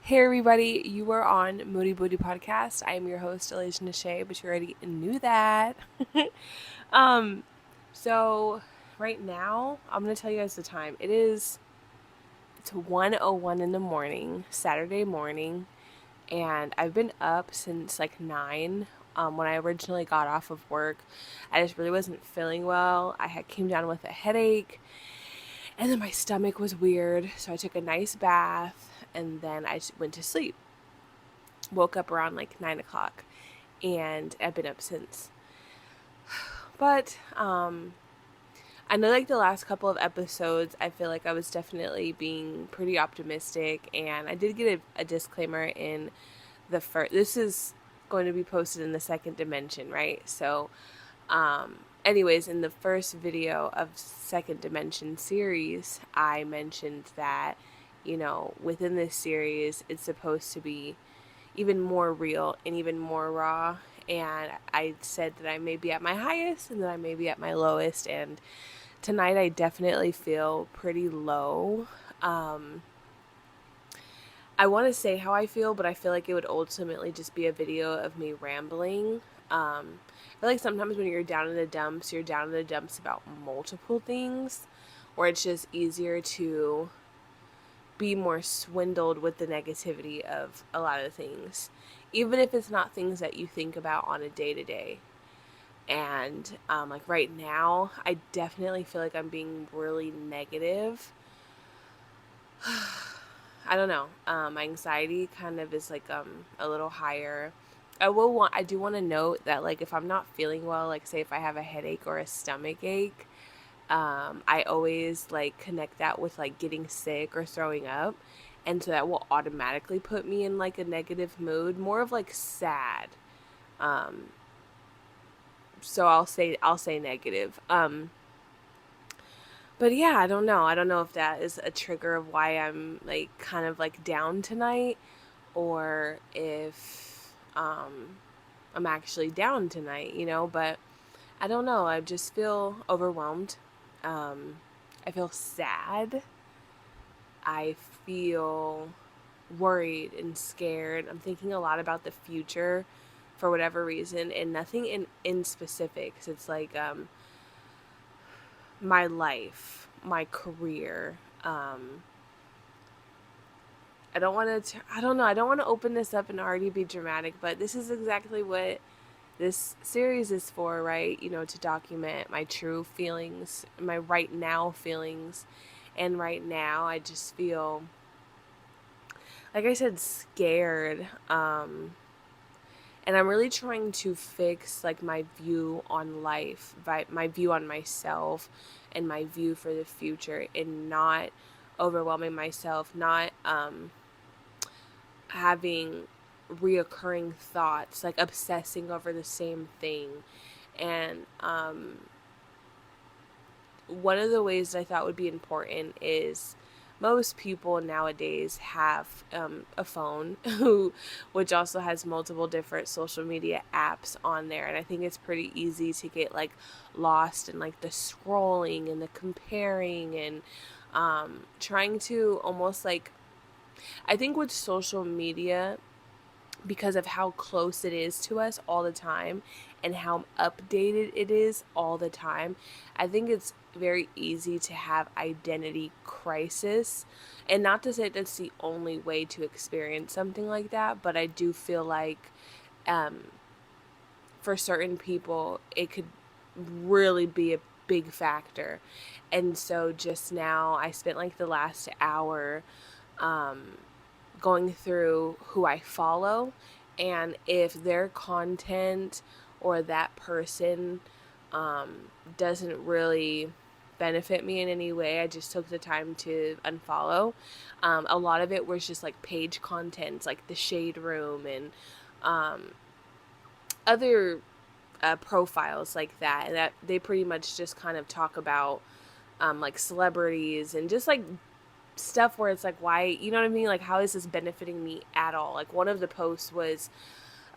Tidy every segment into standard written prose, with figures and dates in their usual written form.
Hey everybody, you are on Moody Booty Podcast. I am your host, Alicia Nashay, but you already knew that. um, so right now, I'm gonna tell you guys the time. It's 1:01 in the morning, Saturday morning, and I've been up since like 9. When I originally got off of work, I just really wasn't feeling well. I had came down with a headache, and then my stomach was weird, so I took a nice bath, and then I just went to sleep. Woke up around like 9 o'clock, and I've been up since. But I know like the last couple of episodes, I feel like I was definitely being pretty optimistic, and I did get a disclaimer in the first. This is going to be posted in the second dimension, right? So, anyways, in the first video of second dimension series, I mentioned that within this series, it's supposed to be even more real and even more raw. And I said that I may be at my highest and that I may be at my lowest. And tonight I definitely feel pretty low. I want to say how I feel, but I feel like it would ultimately just be a video of me rambling. I feel like sometimes when you're down in the dumps, you're down in the dumps about multiple things, or it's just easier to be more swindled with the negativity of a lot of things, even if it's not things that you think about on a day-to-day. And like right now, I definitely feel like I'm being really negative. I don't know. My anxiety kind of is like a little higher. I do want to note that like if I'm not feeling well, like say if I have a headache or a stomach ache, I always like connect that with like getting sick or throwing up, and so that will automatically put me in like a negative mood, more of like sad. um so I'll say negative. But yeah, I don't know if that is a trigger of why I'm like kind of like down tonight, or if I'm actually down tonight, but I don't know. I just feel overwhelmed. I feel sad. I feel worried and scared. I'm thinking a lot about the future for whatever reason, and nothing in specifics. It's like my life, my career. I don't want to. I don't know. I don't want to open this up and already be dramatic, but this is exactly what this series is for, right? To document my true feelings, my right now feelings. And right now, I just feel, like I said, scared. And I'm really trying to fix like my view on life, my view on myself, and my view for the future, and not overwhelming myself, not having reoccurring thoughts, like obsessing over the same thing. And one of the ways that I thought would be important is most people nowadays have a phone which also has multiple different social media apps on there, and I think it's pretty easy to get like lost in like the scrolling and the comparing, and trying to almost like, I think with social media, because of how close it is to us all the time and how updated it is all the time, I think it's very easy to have identity crisis. And not to say that's the only way to experience something like that, but I do feel like um, for certain people, it could really be a big factor. And so just now, I spent like the last hour um, going through who I follow, and if their content or that person doesn't really benefit me in any way, I just took the time to unfollow. A lot of it was just like page content, like the Shade Room and other profiles like that, and that they pretty much just kind of talk about like celebrities and just like stuff where it's like, why, you know what I mean? Like, how is this benefiting me at all? Like, one of the posts was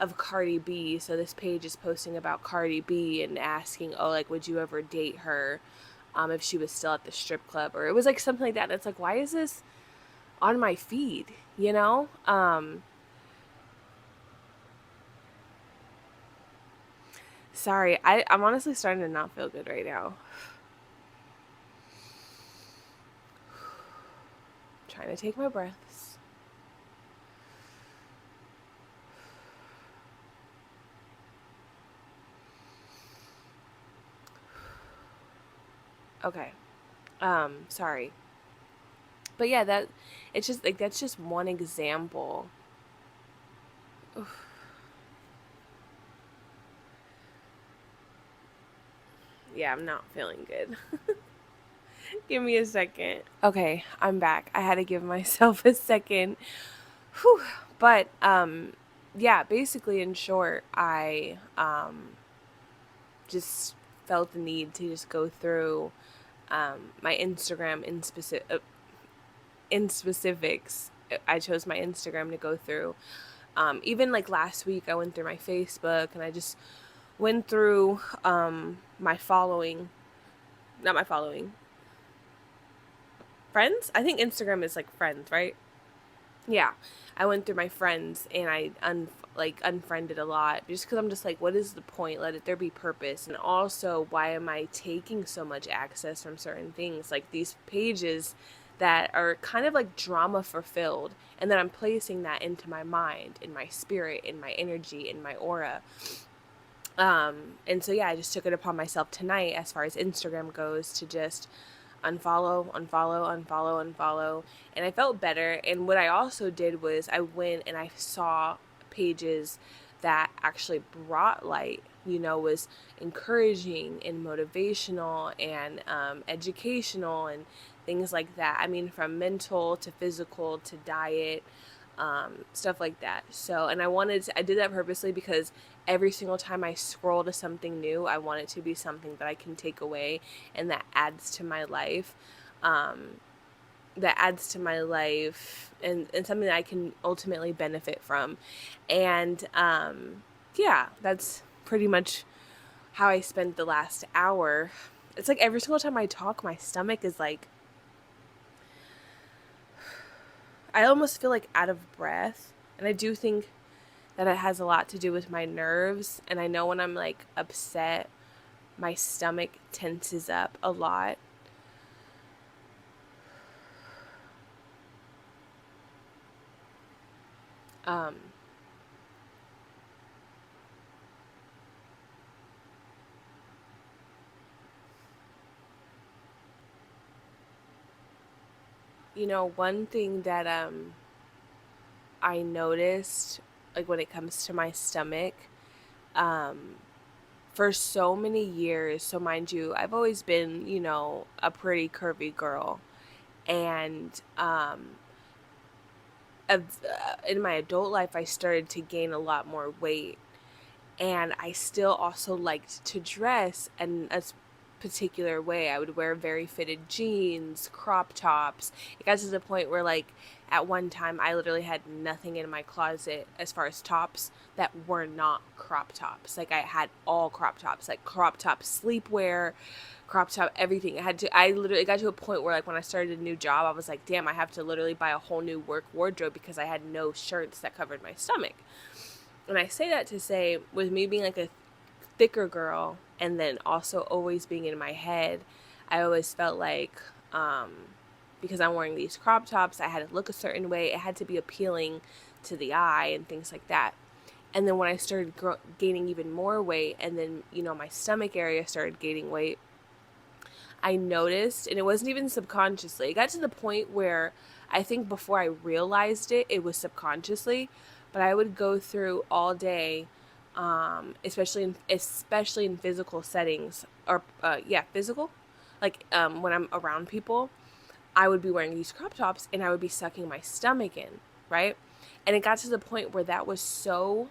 of Cardi B. So this page is posting about Cardi B and asking, oh, like, would you ever date her if she was still at the strip club? Or it was like something like that. And it's like, why is this on my feed? you know? Sorry, I'm honestly starting to not feel good right now. Trying to take my breaths. Okay. Sorry. But yeah, it's just like that's just one example. Oof. Yeah, I'm not feeling good. Give me a second. Okay, I'm back. I had to give myself a second. Whew. But yeah, basically in short, I just felt the need to just go through my Instagram in specifics. I chose my Instagram to go through. Even like last week, I went through my Facebook and I just went through my following. Not my following. Friends? I think Instagram is like friends, right? Yeah. I went through my friends and I unfriended a lot just because I'm just like, what is the point? Let it there be purpose. And also, why am I taking so much access from certain things? Like these pages that are kind of like drama fulfilled, and then I'm placing that into my mind, in my spirit, in my energy, in my aura. And so yeah, I just took it upon myself tonight, as far as Instagram goes, to just unfollow. And I felt better. And what I also did was I went and I saw pages that actually brought light, was encouraging and motivational and educational and things like that. I mean, from mental to physical to diet, stuff like that. So, and I did that purposely because every single time I scroll to something new, I want it to be something that I can take away and that adds to my life. Um, that adds to my life and something that I can ultimately benefit from. And yeah, that's pretty much how I spent the last hour. It's like every single time I talk, my stomach is like, I almost feel like out of breath. And I do think that it has a lot to do with my nerves. And I know when I'm like upset, my stomach tenses up a lot. Um, one thing that I noticed, like when it comes to my stomach, um, for so many years, so mind you, I've always been, a pretty curvy girl. And in my adult life, I started to gain a lot more weight. And I still also liked to dress in a particular way. I would wear very fitted jeans, crop tops. It got to the point where, like, at one time, I literally had nothing in my closet as far as tops that were not crop tops. Like, I had all crop tops, like crop top sleepwear, crop top everything. I literally got to a point where, like, when I started a new job, I was like, damn, I have to literally buy a whole new work wardrobe because I had no shirts that covered my stomach. And I say that to say, with me being like a thicker girl and then also always being in my head, I always felt like, because I'm wearing these crop tops, I had to look a certain way. It had to be appealing to the eye and things like that. And then when I started gaining even more weight, and then, my stomach area started gaining weight, I noticed, and it wasn't even subconsciously. It got to the point where I think before I realized it, it was subconsciously, but I would go through all day, especially in physical settings, or physical, like when I'm around people, I would be wearing these crop tops and I would be sucking my stomach in, right? And it got to the point where that was so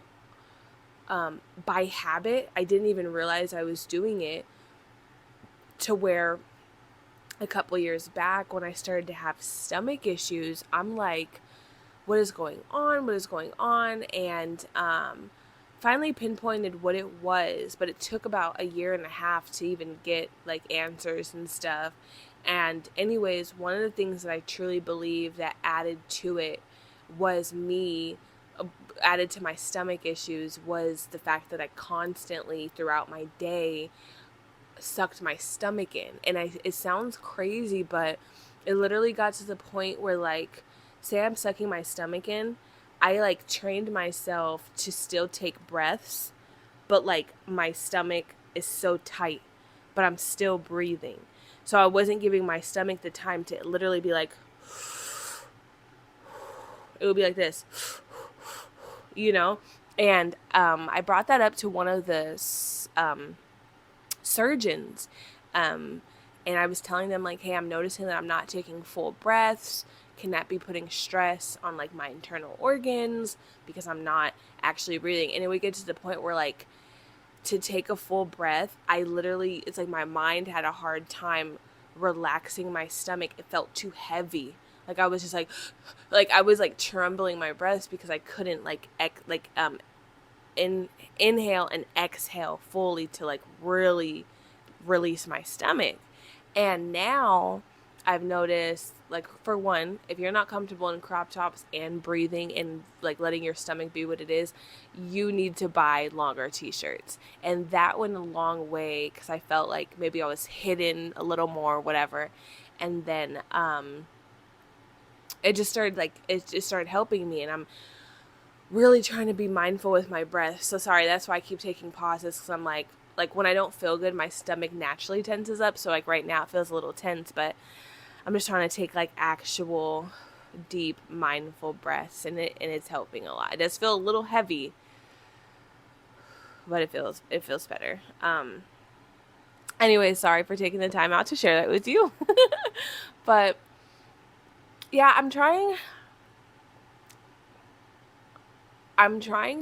by habit, I didn't even realize I was doing it, to where a couple years back when I started to have stomach issues, I'm like, what is going on? What is going on? And finally pinpointed what it was, but it took about a year and a half to even get like answers and stuff. And anyways, one of the things that I truly believe that added to it was me, added to my stomach issues was the fact that I constantly throughout my day sucked my stomach in. And it sounds crazy, but it literally got to the point where, like, say I'm sucking my stomach in, I like trained myself to still take breaths, but like my stomach is so tight, but I'm still breathing. So I wasn't giving my stomach the time to literally be like, it would be like this, you know? And I brought that up to one of the surgeons. And I was telling them, like, hey, I'm noticing that I'm not taking full breaths. Can that be putting stress on, like, my internal organs because I'm not actually breathing? And it would get to the point where, like, to take a full breath, I literally, it's like my mind had a hard time relaxing my stomach. It felt too heavy. Like, I was just like I was like trembling my breaths because I couldn't inhale and exhale fully to like really release my stomach. And now I've noticed, like, for one, if you're not comfortable in crop tops and breathing and like letting your stomach be what it is, you need to buy longer t-shirts. And that went a long way because I felt like maybe I was hidden a little more, whatever. And then it just started helping me, and I'm really trying to be mindful with my breath. So sorry, that's why I keep taking pauses, because I'm like when I don't feel good, my stomach naturally tenses up. So like right now it feels a little tense, but I'm just trying to take like actual deep mindful breaths, and it's helping a lot. It does feel a little heavy, but it feels better. Anyway, sorry for taking the time out to share that with you. But yeah, I'm trying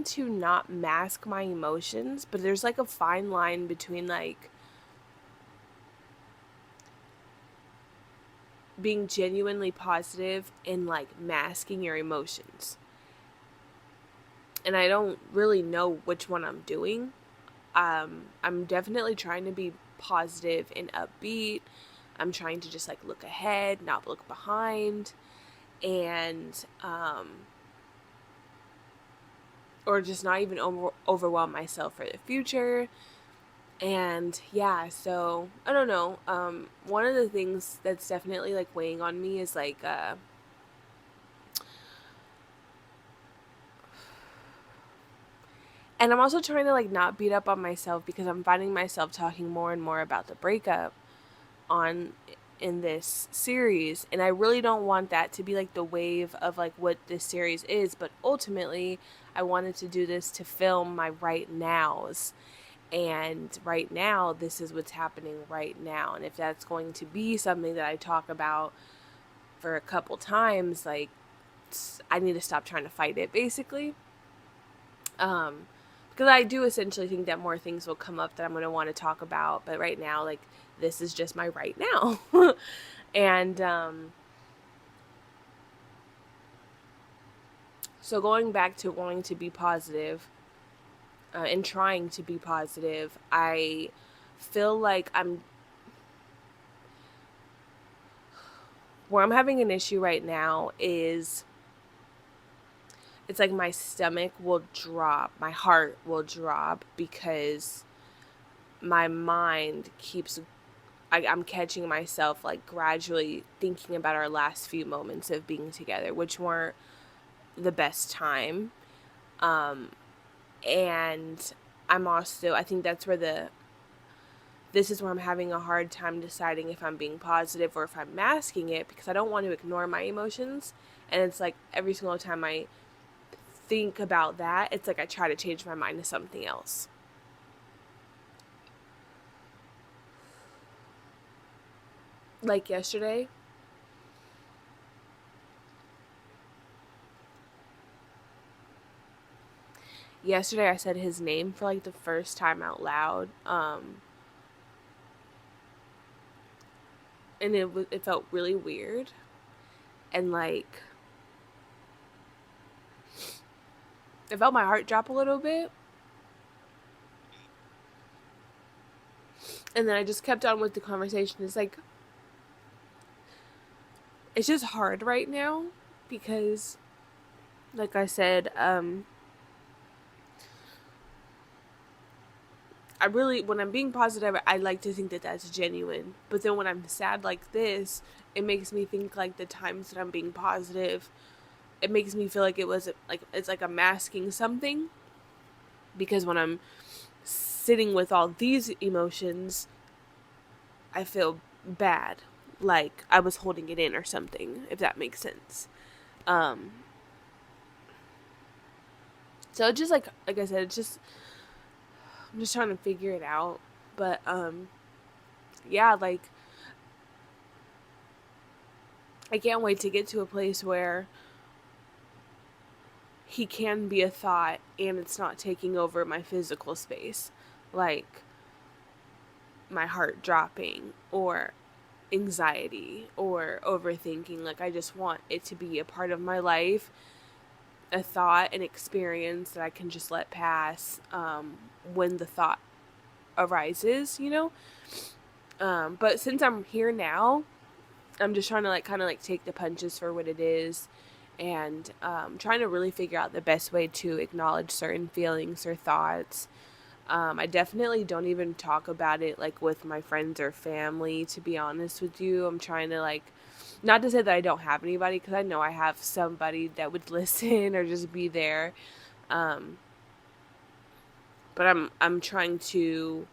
to not mask my emotions, but there's like a fine line between like being genuinely positive and like masking your emotions. And I don't really know which one I'm doing. I'm definitely trying to be positive and upbeat. I'm trying to just like look ahead, not look behind, and or just not even overwhelm myself for the future. And yeah, so I don't know. One of the things that's definitely like weighing on me is like and I'm also trying to like not beat up on myself, because I'm finding myself talking more and more about the breakup on in this series, and I really don't want that to be like the wave of like what this series is. But ultimately I wanted to do this to film my right nows, and right now this is what's happening right now. And if that's going to be something that I talk about for a couple times, like, I need to stop trying to fight it, basically. Because I do essentially think that more things will come up that I'm going to want to talk about, but right now, like, this is just my right now. And so going back to wanting to be positive, and trying to be positive, I feel like where I'm having an issue right now is it's like my stomach will drop, my heart will drop, because my mind keeps, I'm catching myself like gradually thinking about our last few moments of being together, which weren't the best time. And I think that's where this is where I'm having a hard time deciding if I'm being positive or if I'm masking it, because I don't want to ignore my emotions. And it's like every single time I think about that, it's like I try to change my mind to something else. Like yesterday I said his name for like the first time out loud. And it felt really weird, and like it felt my heart drop a little bit. And then I just kept on with the conversation. It's like, it's just hard right now, because like I said, when I'm being positive, I like to think that that's genuine. But then when I'm sad like this, it makes me think like the times that I'm being positive, it makes me feel like it's like I'm masking something. Because when I'm sitting with all these emotions, I feel bad. Like I was holding it in or something, if that makes sense. Um, so just like I said, I'm just trying to figure it out. But yeah, like I can't wait to get to a place where he can be a thought and it's not taking over my physical space. Like my heart dropping or anxiety or overthinking. Like I just want it to be a part of my life, a thought, an experience that I can just let pass when the thought arises, you know? But since I'm here now, I'm just trying to like kind of like take the punches for what it is, and trying to really figure out the best way to acknowledge certain feelings or thoughts. I definitely don't even talk about it like with my friends or family, to be honest with you. I'm trying to like, not to say that I don't have anybody, because I know I have somebody that would listen or just be there. Um, but I'm trying to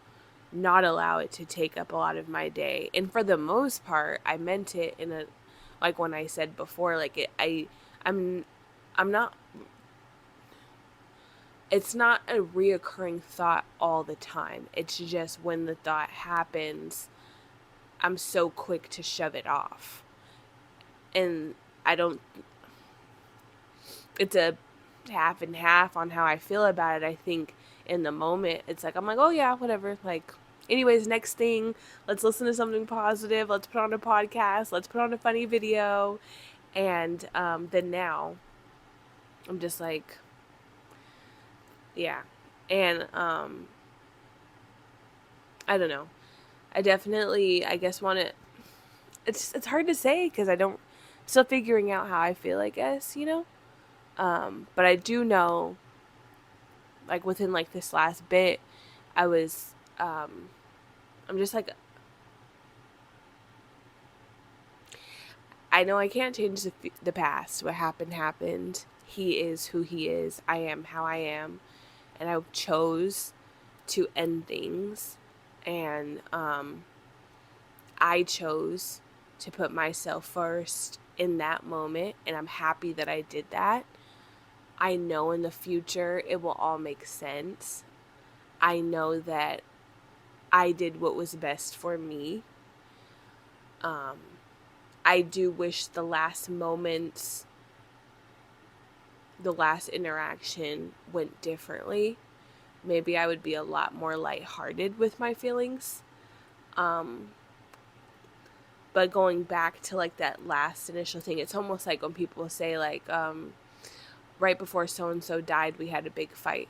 not allow it to take up a lot of my day. And for the most part, I meant it in a, like when I said before, like I'm I'm not, it's not a reoccurring thought all the time. It's just when the thought happens, I'm so quick to shove it off. And I don't, it's a half and half on how I feel about it. I think in the moment, it's like, I'm like, oh yeah, whatever. Like, anyways, next thing, let's listen to something positive. Let's put on a podcast. Let's put on a funny video. And then now, I'm just like, yeah. And I don't know. I definitely, I guess, want to. It's hard to say because I don't. Still figuring out how I feel, I guess, you know. But I do know, like within like this last bit, I was. I'm just like, I know I can't change the past. What happened happened. He is who he is. I am how I am, and I chose to end things, and I chose to put myself first in that moment, and I'm happy that I did that. I know in the future it will all make sense. I know that I did what was best for me. Um, I do wish the last moments, the last interaction went differently. Maybe I would be a lot more lighthearted with my feelings. Um, but going back to like that last initial thing, it's almost like when people say like, right before so and so died, we had a big fight.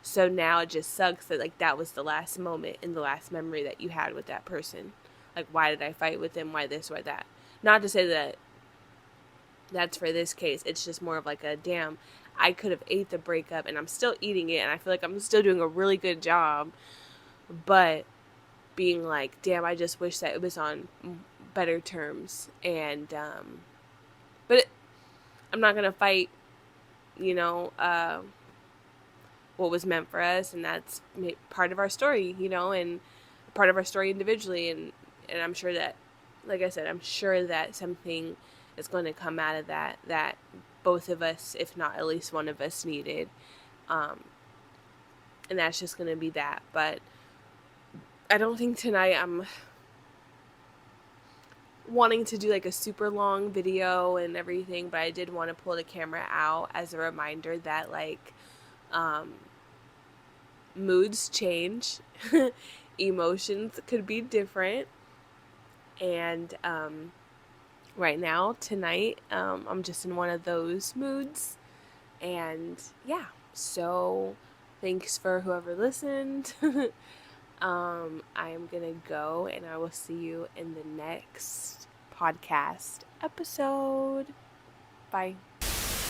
So now it just sucks that like that was the last moment and the last memory that you had with that person. Like, why did I fight with them? Why this? Why that? Not to say that that's for this case. It's just more of like a damn. I could have ate the breakup and I'm still eating it, and I feel like I'm still doing a really good job. But being like, damn, I just wish that it was on better terms. And but I'm not gonna fight. You know, what was meant for us, and that's part of our story, you know, and part of our story individually, and I'm sure that, like I said, I'm sure that something is going to come out of that both of us, if not at least one of us, needed, um, and that's just going to be that. But I don't think tonight I'm wanting to do like a super long video and everything, but I did want to pull the camera out as a reminder that like um, moods change, emotions could be different, and right now, tonight, I'm just in one of those moods, and yeah, so thanks for whoever listened. I am gonna go, and I will see you in the next podcast episode. Bye.